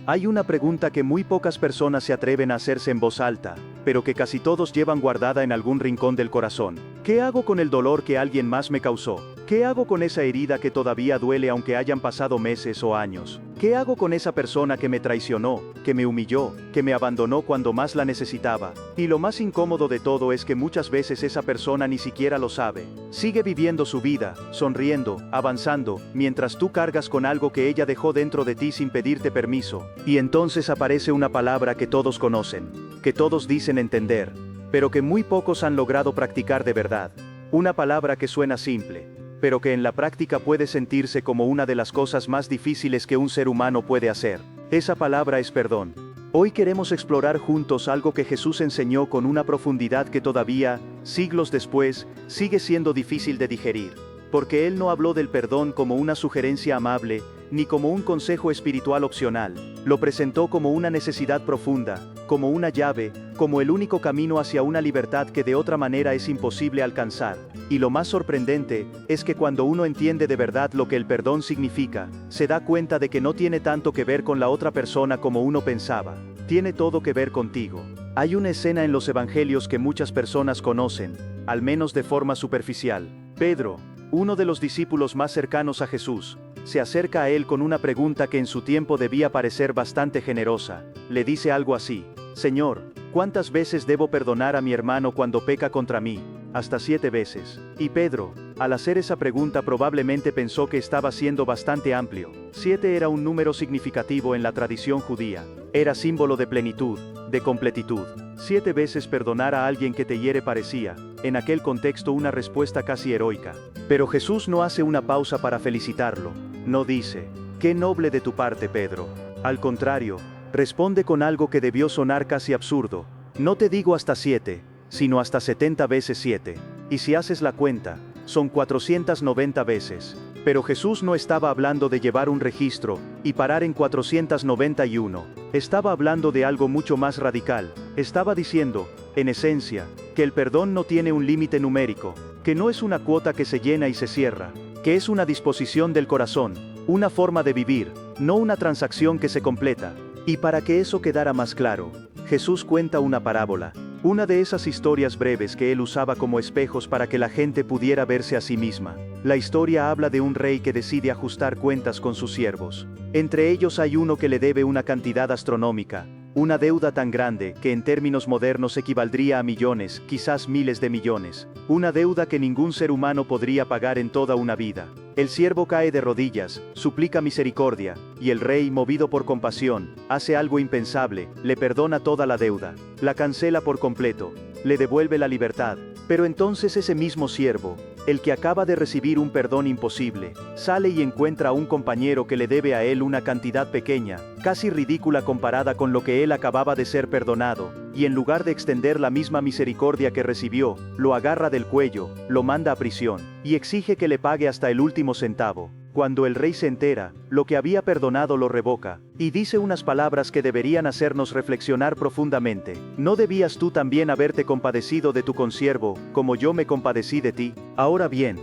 Hay una pregunta que muy pocas personas se atreven a hacerse en voz alta, pero que casi todos llevan guardada en algún rincón del corazón. ¿Qué hago con el dolor que alguien más me causó? ¿Qué hago con esa herida que todavía duele aunque hayan pasado meses o años? ¿Qué hago con esa persona que me traicionó, que me humilló, que me abandonó cuando más la necesitaba? Y lo más incómodo de todo es que muchas veces esa persona ni siquiera lo sabe. Sigue viviendo su vida, sonriendo, avanzando, mientras tú cargas con algo que ella dejó dentro de ti sin pedirte permiso. Y entonces aparece una palabra que todos conocen, que todos dicen entender, pero que muy pocos han logrado practicar de verdad. Una palabra que suena simple, pero que en la práctica puede sentirse como una de las cosas más difíciles que un ser humano puede hacer. Esa palabra es perdón. Hoy queremos explorar juntos algo que Jesús enseñó con una profundidad que todavía, siglos después, sigue siendo difícil de digerir. Porque Él no habló del perdón como una sugerencia amable, ni como un consejo espiritual opcional. Lo presentó como una necesidad profunda, como una llave, como el único camino hacia una libertad que de otra manera es imposible alcanzar. Y lo más sorprendente, es que cuando uno entiende de verdad lo que el perdón significa, se da cuenta de que no tiene tanto que ver con la otra persona como uno pensaba. Tiene todo que ver contigo. Hay una escena en los evangelios que muchas personas conocen, al menos de forma superficial. Pedro, uno de los discípulos más cercanos a Jesús, se acerca a él con una pregunta que en su tiempo debía parecer bastante generosa. Le dice algo así: Señor, ¿cuántas veces debo perdonar a mi hermano cuando peca contra mí? Hasta 7 veces. Y Pedro, al hacer esa pregunta probablemente pensó que estaba siendo bastante amplio. 7 era un número significativo en la tradición judía. Era símbolo de plenitud, de completitud. 7 veces perdonar a alguien que te hiere parecía, en aquel contexto, una respuesta casi heroica. Pero Jesús no hace una pausa para felicitarlo. No dice: «Qué noble de tu parte, Pedro». Al contrario, responde con algo que debió sonar casi absurdo: «No te digo hasta 7, sino hasta 70 veces 7. Y si haces la cuenta, son 490 veces. Pero Jesús no estaba hablando de llevar un registro y parar en 491. Estaba hablando de algo mucho más radical. Estaba diciendo, en esencia, que el perdón no tiene un límite numérico, que no es una cuota que se llena y se cierra, que es una disposición del corazón, una forma de vivir, no una transacción que se completa. Y para que eso quedara más claro, Jesús cuenta una parábola. Una de esas historias breves que él usaba como espejos para que la gente pudiera verse a sí misma. La historia habla de un rey que decide ajustar cuentas con sus siervos. Entre ellos hay uno que le debe una cantidad astronómica, una deuda tan grande que en términos modernos equivaldría a millones, quizás miles de millones. Una deuda que ningún ser humano podría pagar en toda una vida. El siervo cae de rodillas, suplica misericordia, y el rey, movido por compasión, hace algo impensable: le perdona toda la deuda, la cancela por completo, le devuelve la libertad. Pero entonces ese mismo siervo, el que acaba de recibir un perdón imposible, sale y encuentra a un compañero que le debe a él una cantidad pequeña, casi ridícula comparada con lo que él acababa de ser perdonado, y en lugar de extender la misma misericordia que recibió, lo agarra del cuello, lo manda a prisión, y exige que le pague hasta el último centavo. Cuando el rey se entera, lo que había perdonado lo revoca, y dice unas palabras que deberían hacernos reflexionar profundamente. ¿No debías tú también haberte compadecido de tu consiervo, como yo me compadecí de ti? Ahora bien,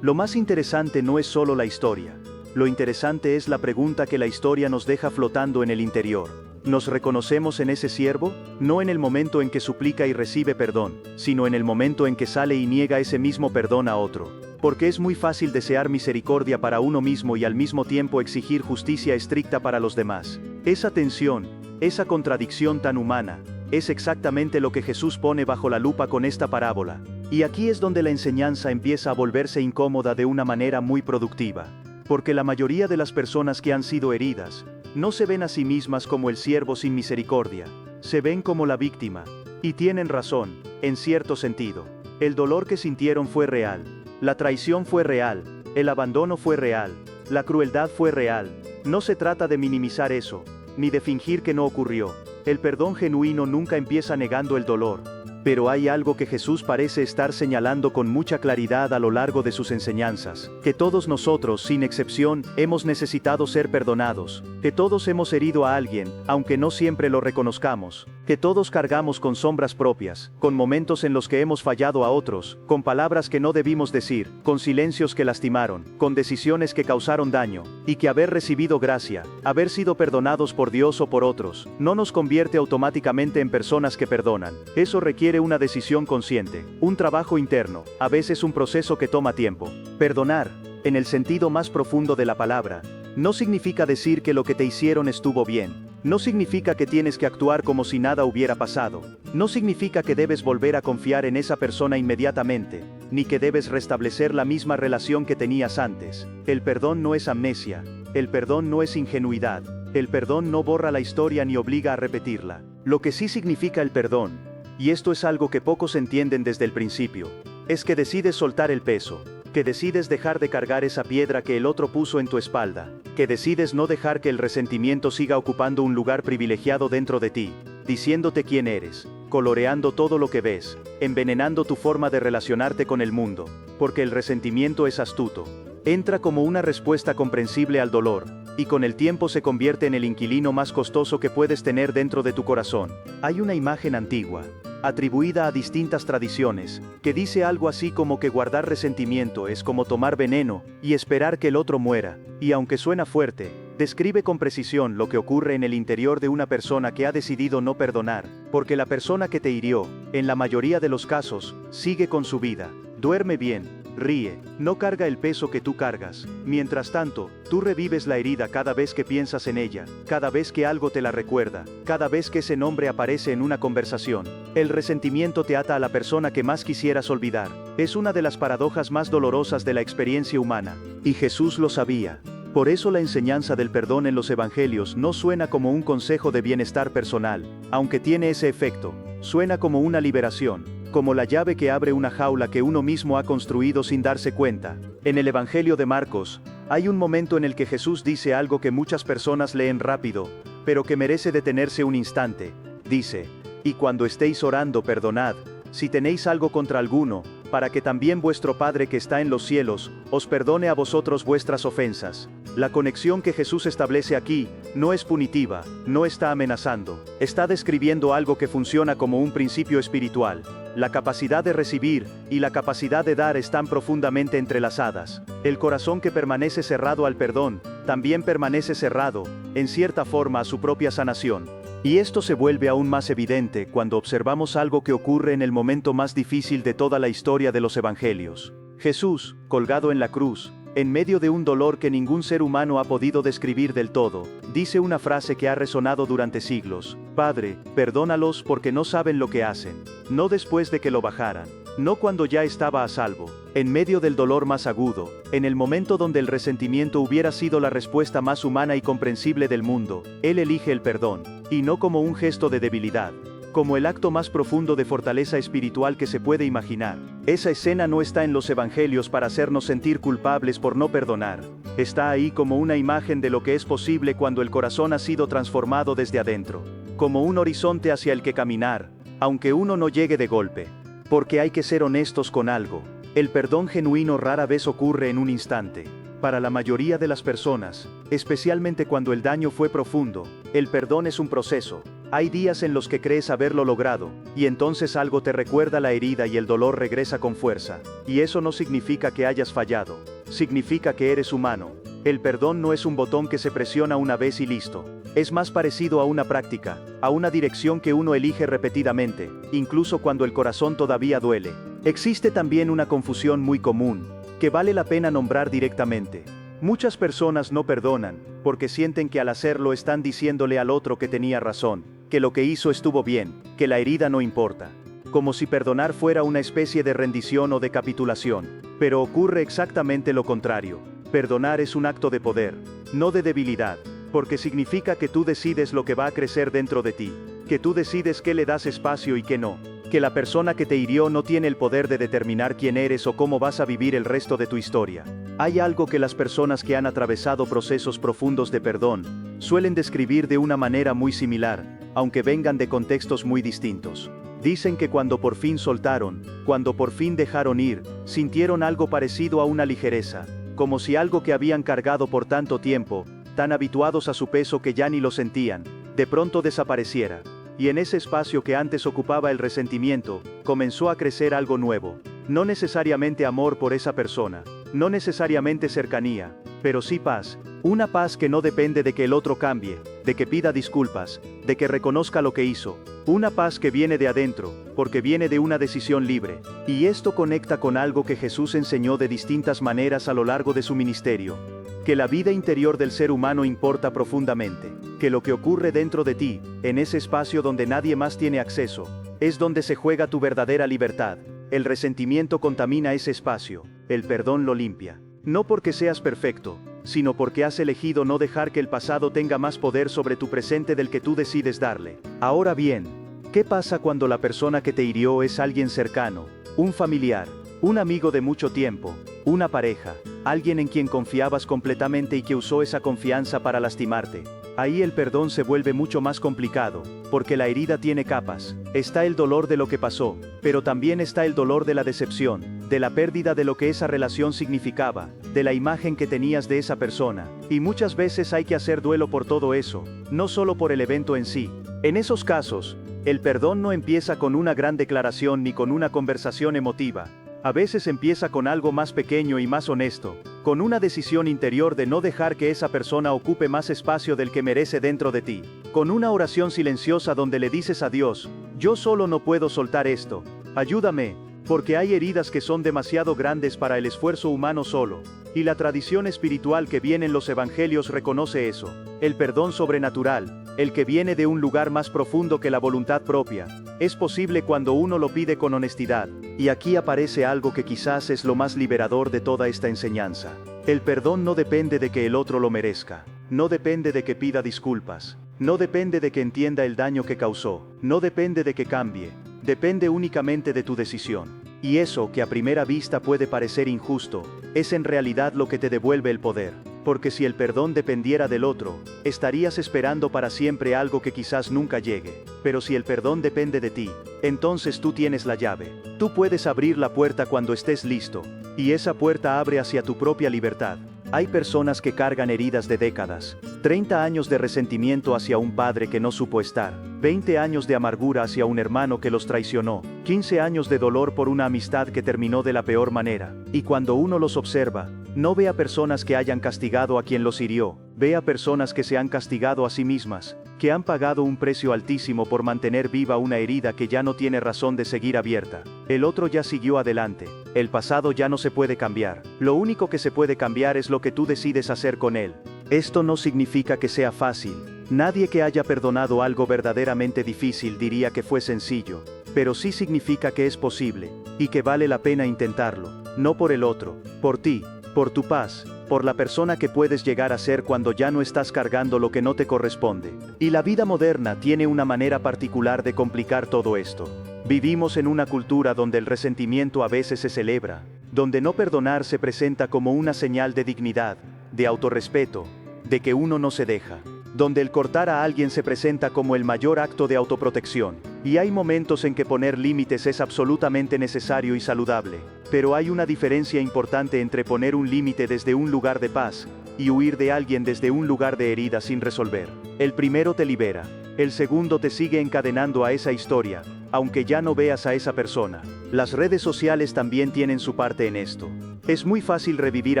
lo más interesante no es solo la historia. Lo interesante es la pregunta que la historia nos deja flotando en el interior. ¿Nos reconocemos en ese siervo? No en el momento en que suplica y recibe perdón, sino en el momento en que sale y niega ese mismo perdón a otro. Porque es muy fácil desear misericordia para uno mismo y al mismo tiempo exigir justicia estricta para los demás. Esa tensión, esa contradicción tan humana, es exactamente lo que Jesús pone bajo la lupa con esta parábola. Y aquí es donde la enseñanza empieza a volverse incómoda de una manera muy productiva. Porque la mayoría de las personas que han sido heridas, no se ven a sí mismas como el siervo sin misericordia, se ven como la víctima. Y tienen razón, en cierto sentido. El dolor que sintieron fue real. La traición fue real, el abandono fue real, la crueldad fue real. No se trata de minimizar eso, ni de fingir que no ocurrió. El perdón genuino nunca empieza negando el dolor. Pero hay algo que Jesús parece estar señalando con mucha claridad a lo largo de sus enseñanzas: que todos nosotros, sin excepción, hemos necesitado ser perdonados, que todos hemos herido a alguien, aunque no siempre lo reconozcamos. Que todos cargamos con sombras propias, con momentos en los que hemos fallado a otros, con palabras que no debimos decir, con silencios que lastimaron, con decisiones que causaron daño, y que haber recibido gracia, haber sido perdonados por Dios o por otros, no nos convierte automáticamente en personas que perdonan. Eso requiere una decisión consciente, un trabajo interno, a veces un proceso que toma tiempo. Perdonar, en el sentido más profundo de la palabra, no significa decir que lo que te hicieron estuvo bien. No significa que tienes que actuar como si nada hubiera pasado. No significa que debes volver a confiar en esa persona inmediatamente, ni que debes restablecer la misma relación que tenías antes. El perdón no es amnesia. El perdón no es ingenuidad. El perdón no borra la historia ni obliga a repetirla. Lo que sí significa el perdón, y esto es algo que pocos entienden desde el principio, es que decides soltar el peso. Que decides dejar de cargar esa piedra que el otro puso en tu espalda, que decides no dejar que el resentimiento siga ocupando un lugar privilegiado dentro de ti, diciéndote quién eres, coloreando todo lo que ves, envenenando tu forma de relacionarte con el mundo, porque el resentimiento es astuto. Entra como una respuesta comprensible al dolor, y con el tiempo se convierte en el inquilino más costoso que puedes tener dentro de tu corazón. Hay una imagen antigua, atribuida a distintas tradiciones, que dice algo así como que guardar resentimiento es como tomar veneno, y esperar que el otro muera, y aunque suena fuerte, describe con precisión lo que ocurre en el interior de una persona que ha decidido no perdonar, porque la persona que te hirió, en la mayoría de los casos, sigue con su vida, duerme bien, ríe, no carga el peso que tú cargas. Mientras tanto, tú revives la herida cada vez que piensas en ella, cada vez que algo te la recuerda, cada vez que ese nombre aparece en una conversación. El resentimiento te ata a la persona que más quisieras olvidar. Es una de las paradojas más dolorosas de la experiencia humana. Y Jesús lo sabía. Por eso la enseñanza del perdón en los evangelios no suena como un consejo de bienestar personal, aunque tiene ese efecto. Suena como una liberación, como la llave que abre una jaula que uno mismo ha construido sin darse cuenta. En el Evangelio de Marcos, hay un momento en el que Jesús dice algo que muchas personas leen rápido, pero que merece detenerse un instante. Dice, y cuando estéis orando, perdonad, si tenéis algo contra alguno, para que también vuestro Padre que está en los cielos, os perdone a vosotros vuestras ofensas. La conexión que Jesús establece aquí, no es punitiva, no está amenazando, está describiendo algo que funciona como un principio espiritual. La capacidad de recibir y la capacidad de dar están profundamente entrelazadas. El corazón que permanece cerrado al perdón, también permanece cerrado, en cierta forma, a su propia sanación. Y esto se vuelve aún más evidente cuando observamos algo que ocurre en el momento más difícil de toda la historia de los evangelios. Jesús, colgado en la cruz, en medio de un dolor que ningún ser humano ha podido describir del todo, dice una frase que ha resonado durante siglos: Padre, perdónalos porque no saben lo que hacen. No después de que lo bajaran, no cuando ya estaba a salvo, en medio del dolor más agudo, en el momento donde el resentimiento hubiera sido la respuesta más humana y comprensible del mundo, Él elige el perdón, y no como un gesto de debilidad, como el acto más profundo de fortaleza espiritual que se puede imaginar. Esa escena no está en los evangelios para hacernos sentir culpables por no perdonar. Está ahí como una imagen de lo que es posible cuando el corazón ha sido transformado desde adentro, como un horizonte hacia el que caminar, aunque uno no llegue de golpe. Porque hay que ser honestos con algo. El perdón genuino rara vez ocurre en un instante. Para la mayoría de las personas, especialmente cuando el daño fue profundo, el perdón es un proceso. Hay días en los que crees haberlo logrado, y entonces algo te recuerda la herida y el dolor regresa con fuerza. Y eso no significa que hayas fallado. Significa que eres humano. El perdón no es un botón que se presiona una vez y listo. Es más parecido a una práctica, a una dirección que uno elige repetidamente, incluso cuando el corazón todavía duele. Existe también una confusión muy común, que vale la pena nombrar directamente. Muchas personas no perdonan, porque sienten que al hacerlo están diciéndole al otro que tenía razón, que lo que hizo estuvo bien, que la herida no importa. Como si perdonar fuera una especie de rendición o de capitulación. Pero ocurre exactamente lo contrario. Perdonar es un acto de poder, no de debilidad, porque significa que tú decides lo que va a crecer dentro de ti, que tú decides qué le das espacio y qué no, que la persona que te hirió no tiene el poder de determinar quién eres o cómo vas a vivir el resto de tu historia. Hay algo que las personas que han atravesado procesos profundos de perdón suelen describir de una manera muy similar, aunque vengan de contextos muy distintos. Dicen que cuando por fin soltaron, cuando por fin dejaron ir, sintieron algo parecido a una ligereza, como si algo que habían cargado por tanto tiempo, tan habituados a su peso que ya ni lo sentían, de pronto desapareciera. y en ese espacio que antes ocupaba el resentimiento, comenzó a crecer algo nuevo. No necesariamente amor por esa persona, no necesariamente cercanía, pero sí paz. Una paz que no depende de que el otro cambie, de que pida disculpas, de que reconozca lo que hizo. Una paz que viene de adentro, porque viene de una decisión libre. Y esto conecta con algo que Jesús enseñó de distintas maneras a lo largo de su ministerio. Que la vida interior del ser humano importa profundamente. Que lo que ocurre dentro de ti, en ese espacio donde nadie más tiene acceso, es donde se juega tu verdadera libertad. El resentimiento contamina ese espacio, el perdón lo limpia. No porque seas perfecto, sino porque has elegido no dejar que el pasado tenga más poder sobre tu presente del que tú decides darle. Ahora bien, ¿qué pasa cuando la persona que te hirió es alguien cercano, un familiar, un amigo de mucho tiempo, una pareja, alguien en quien confiabas completamente y que usó esa confianza para lastimarte? Ahí el perdón se vuelve mucho más complicado, porque la herida tiene capas. Está el dolor de lo que pasó, pero también está el dolor de la decepción, de la pérdida de lo que esa relación significaba, de la imagen que tenías de esa persona. Y muchas veces hay que hacer duelo por todo eso, no solo por el evento en sí. En esos casos, el perdón no empieza con una gran declaración ni con una conversación emotiva. A veces empieza con algo más pequeño y más honesto, con una decisión interior de no dejar que esa persona ocupe más espacio del que merece dentro de ti, con una oración silenciosa donde le dices a Dios: yo solo no puedo soltar esto, ayúdame, porque hay heridas que son demasiado grandes para el esfuerzo humano solo, y la tradición espiritual que viene en los evangelios reconoce eso, el perdón sobrenatural, el que viene de un lugar más profundo que la voluntad propia, es posible cuando uno lo pide con honestidad. Y aquí aparece algo que quizás es lo más liberador de toda esta enseñanza. El perdón no depende de que el otro lo merezca, no depende de que pida disculpas, no depende de que entienda el daño que causó, no depende de que cambie, depende únicamente de tu decisión. Y eso, que a primera vista puede parecer injusto, es en realidad lo que te devuelve el poder. Porque si el perdón dependiera del otro, estarías esperando para siempre algo que quizás nunca llegue. Pero si el perdón depende de ti, entonces tú tienes la llave. Tú puedes abrir la puerta cuando estés listo, y esa puerta abre hacia tu propia libertad. Hay personas que cargan heridas de décadas, 30 años de resentimiento hacia un padre que no supo estar, 20 años de amargura hacia un hermano que los traicionó, 15 años de dolor por una amistad que terminó de la peor manera. Y cuando uno los observa, no ve a personas que hayan castigado a quien los hirió, ve a personas que se han castigado a sí mismas, que han pagado un precio altísimo por mantener viva una herida que ya no tiene razón de seguir abierta. El otro ya siguió adelante, el pasado ya no se puede cambiar, lo único que se puede cambiar es lo que tú decides hacer con él. Esto no significa que sea fácil, nadie que haya perdonado algo verdaderamente difícil diría que fue sencillo, pero sí significa que es posible, y que vale la pena intentarlo, no por el otro, por ti, por tu paz, por la persona que puedes llegar a ser cuando ya no estás cargando lo que no te corresponde. Y la vida moderna tiene una manera particular de complicar todo esto. Vivimos en una cultura donde el resentimiento a veces se celebra, donde no perdonar se presenta como una señal de dignidad, de autorrespeto, de que uno no se deja, donde el cortar a alguien se presenta como el mayor acto de autoprotección. Y hay momentos en que poner límites es absolutamente necesario y saludable, pero hay una diferencia importante entre poner un límite desde un lugar de paz, y huir de alguien desde un lugar de herida sin resolver. El primero te libera, el segundo te sigue encadenando a esa historia, aunque ya no veas a esa persona. Las redes sociales también tienen su parte en esto. Es muy fácil revivir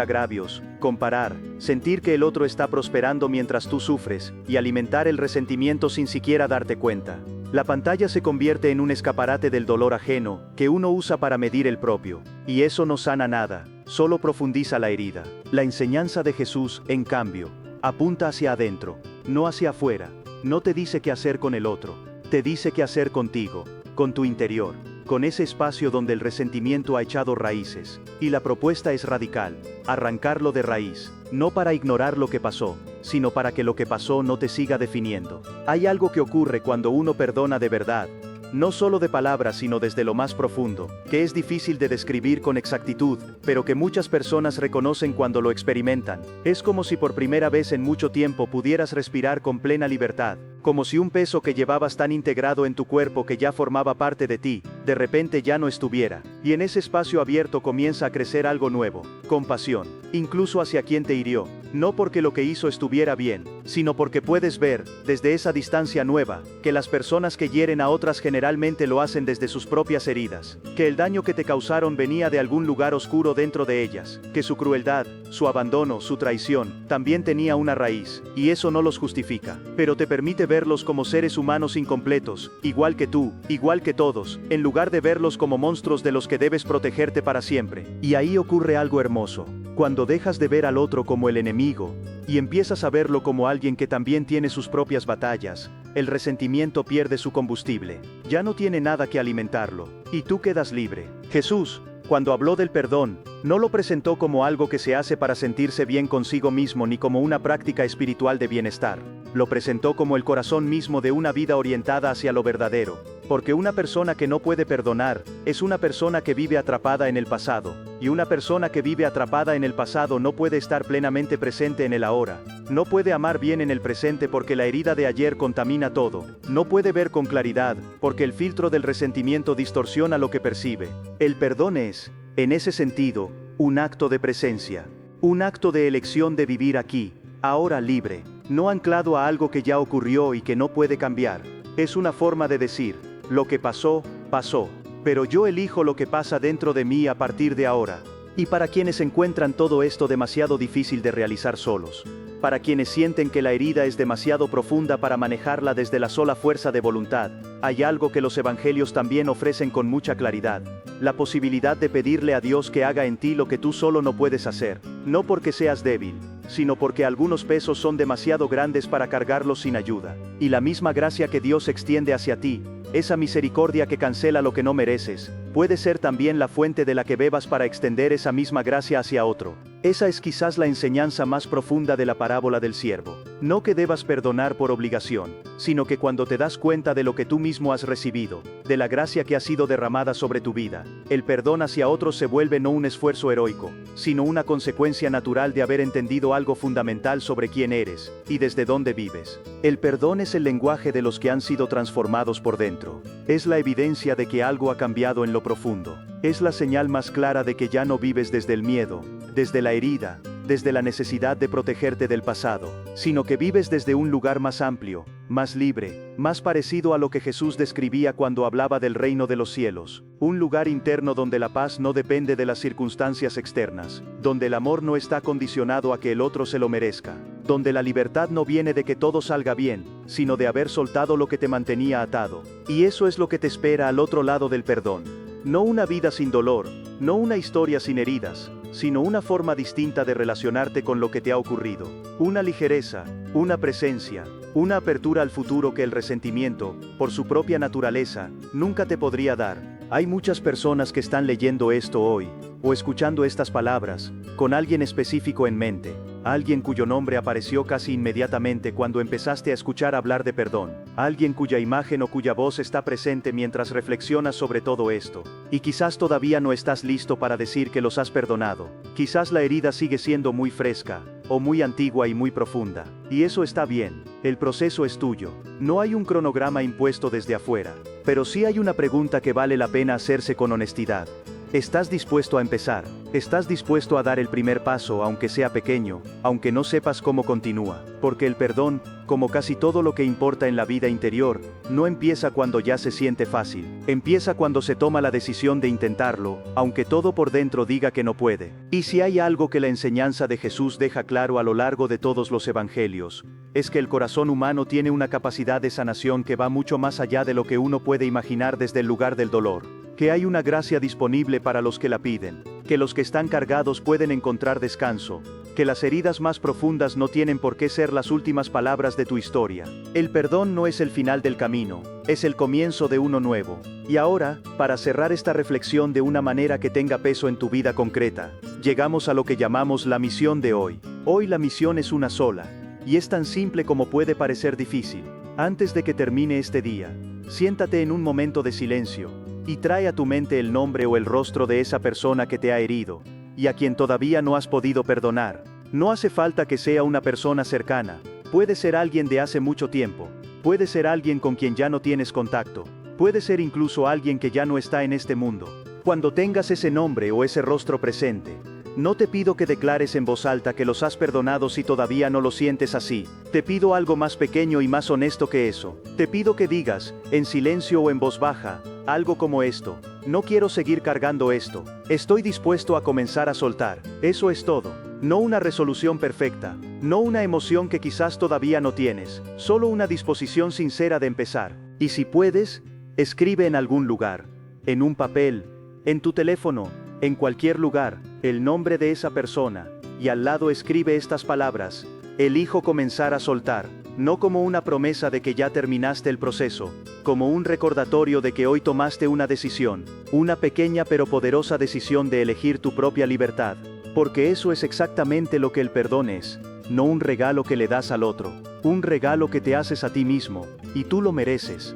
agravios, comparar, sentir que el otro está prosperando mientras tú sufres, y alimentar el resentimiento sin siquiera darte cuenta. La pantalla se convierte en un escaparate del dolor ajeno, que uno usa para medir el propio. Y eso no sana nada, solo profundiza la herida. La enseñanza de Jesús, en cambio, apunta hacia adentro, no hacia afuera. No te dice qué hacer con el otro, te dice qué hacer contigo, con tu interior, con ese espacio donde el resentimiento ha echado raíces. Y la propuesta es radical, arrancarlo de raíz, no para ignorar lo que pasó, sino para que lo que pasó no te siga definiendo. Hay algo que ocurre cuando uno perdona de verdad, no solo de palabras sino desde lo más profundo, que es difícil de describir con exactitud, pero que muchas personas reconocen cuando lo experimentan. Es como si por primera vez en mucho tiempo pudieras respirar con plena libertad, como si un peso que llevabas tan integrado en tu cuerpo que ya formaba parte de ti, de repente ya no estuviera. Y en ese espacio abierto comienza a crecer algo nuevo, compasión, incluso hacia quien te hirió. No porque lo que hizo estuviera bien, sino porque puedes ver, desde esa distancia nueva, que las personas que hieren a otras generalmente lo hacen desde sus propias heridas, que el daño que te causaron venía de algún lugar oscuro dentro de ellas, que su crueldad, su abandono, su traición, también tenía una raíz, y eso no los justifica, pero te permite verlos como seres humanos incompletos, igual que tú, igual que todos, en lugar de verlos como monstruos de los que debes protegerte para siempre. Y ahí ocurre algo hermoso. Cuando dejas de ver al otro como el enemigo, y empiezas a verlo como alguien que también tiene sus propias batallas, el resentimiento pierde su combustible. Ya no tiene nada que alimentarlo, y tú quedas libre. Jesús, cuando habló del perdón, no lo presentó como algo que se hace para sentirse bien consigo mismo ni como una práctica espiritual de bienestar. Lo presentó como el corazón mismo de una vida orientada hacia lo verdadero. Porque una persona que no puede perdonar, es una persona que vive atrapada en el pasado, y una persona que vive atrapada en el pasado no puede estar plenamente presente en el ahora. No puede amar bien en el presente porque la herida de ayer contamina todo. No puede ver con claridad, porque el filtro del resentimiento distorsiona lo que percibe. El perdón es, en ese sentido, un acto de presencia. Un acto de elección de vivir aquí, ahora libre, no anclado a algo que ya ocurrió y que no puede cambiar. Es una forma de decir, lo que pasó, pasó, pero yo elijo lo que pasa dentro de mí a partir de ahora. Y para quienes encuentran todo esto demasiado difícil de realizar solos, para quienes sienten que la herida es demasiado profunda para manejarla desde la sola fuerza de voluntad, hay algo que los evangelios también ofrecen con mucha claridad: la posibilidad de pedirle a Dios que haga en ti lo que tú solo no puedes hacer, no porque seas débil, sino porque algunos pesos son demasiado grandes para cargarlos sin ayuda. Y la misma gracia que Dios extiende hacia ti, esa misericordia que cancela lo que no mereces, puede ser también la fuente de la que bebas para extender esa misma gracia hacia otro. Esa es quizás la enseñanza más profunda de la parábola del siervo. No que debas perdonar por obligación, sino que cuando te das cuenta de lo que tú mismo has recibido, de la gracia que ha sido derramada sobre tu vida, el perdón hacia otros se vuelve no un esfuerzo heroico, sino una consecuencia natural de haber entendido algo fundamental sobre quién eres, y desde dónde vives. El perdón es el lenguaje de los que han sido transformados por dentro. Es la evidencia de que algo ha cambiado en lo profundo. Es la señal más clara de que ya no vives desde el miedo, desde la herida, desde la necesidad de protegerte del pasado, sino que vives desde un lugar más amplio, más libre, más parecido a lo que Jesús describía cuando hablaba del reino de los cielos, un lugar interno donde la paz no depende de las circunstancias externas, donde el amor no está condicionado a que el otro se lo merezca, donde la libertad no viene de que todo salga bien, sino de haber soltado lo que te mantenía atado. Y eso es lo que te espera al otro lado del perdón. No una vida sin dolor, no una historia sin heridas, sino una forma distinta de relacionarte con lo que te ha ocurrido. Una ligereza, una presencia, una apertura al futuro que el resentimiento, por su propia naturaleza, nunca te podría dar. Hay muchas personas que están leyendo esto hoy, o escuchando estas palabras, con alguien específico en mente, alguien cuyo nombre apareció casi inmediatamente cuando empezaste a escuchar hablar de perdón, alguien cuya imagen o cuya voz está presente mientras reflexionas sobre todo esto, y quizás todavía no estás listo para decir que los has perdonado, quizás la herida sigue siendo muy fresca, o muy antigua y muy profunda, y eso está bien, el proceso es tuyo, no hay un cronograma impuesto desde afuera, pero sí hay una pregunta que vale la pena hacerse con honestidad. ¿Estás dispuesto a empezar? ¿Estás dispuesto a dar el primer paso aunque sea pequeño, aunque no sepas cómo continúa? Porque el perdón, como casi todo lo que importa en la vida interior, no empieza cuando ya se siente fácil. Empieza cuando se toma la decisión de intentarlo, aunque todo por dentro diga que no puede. Y si hay algo que la enseñanza de Jesús deja claro a lo largo de todos los evangelios, es que el corazón humano tiene una capacidad de sanación que va mucho más allá de lo que uno puede imaginar desde el lugar del dolor. Que hay una gracia disponible para los que la piden, que los que están cargados pueden encontrar descanso, que las heridas más profundas no tienen por qué ser las últimas palabras de tu historia. El perdón no es el final del camino, es el comienzo de uno nuevo. Y ahora, para cerrar esta reflexión de una manera que tenga peso en tu vida concreta, llegamos a lo que llamamos la misión de hoy. Hoy la misión es una sola, y es tan simple como puede parecer difícil. Antes de que termine este día, siéntate en un momento de silencio, y trae a tu mente el nombre o el rostro de esa persona que te ha herido, y a quien todavía no has podido perdonar. No hace falta que sea una persona cercana, puede ser alguien de hace mucho tiempo, Puede ser alguien con quien ya no tienes contacto. Puede ser incluso alguien que ya no está en este mundo. Cuando tengas ese nombre o ese rostro presente, no te pido que declares en voz alta que los has perdonado si todavía no lo sientes así. Te pido algo más pequeño y más honesto que eso. Te pido que digas, en silencio o en voz baja, algo como esto: no quiero seguir cargando esto. Estoy dispuesto a comenzar a soltar. Eso es todo. No una resolución perfecta. No una emoción que quizás todavía no tienes. Solo una disposición sincera de empezar. Y si puedes, escribe en algún lugar. En un papel, en tu teléfono, en cualquier lugar, el nombre de esa persona, y al lado escribe estas palabras: elijo comenzar a soltar, no como una promesa de que ya terminaste el proceso, como un recordatorio de que hoy tomaste una decisión, una pequeña pero poderosa decisión de elegir tu propia libertad, porque eso es exactamente lo que el perdón es, no un regalo que le das al otro, un regalo que te haces a ti mismo, y tú lo mereces.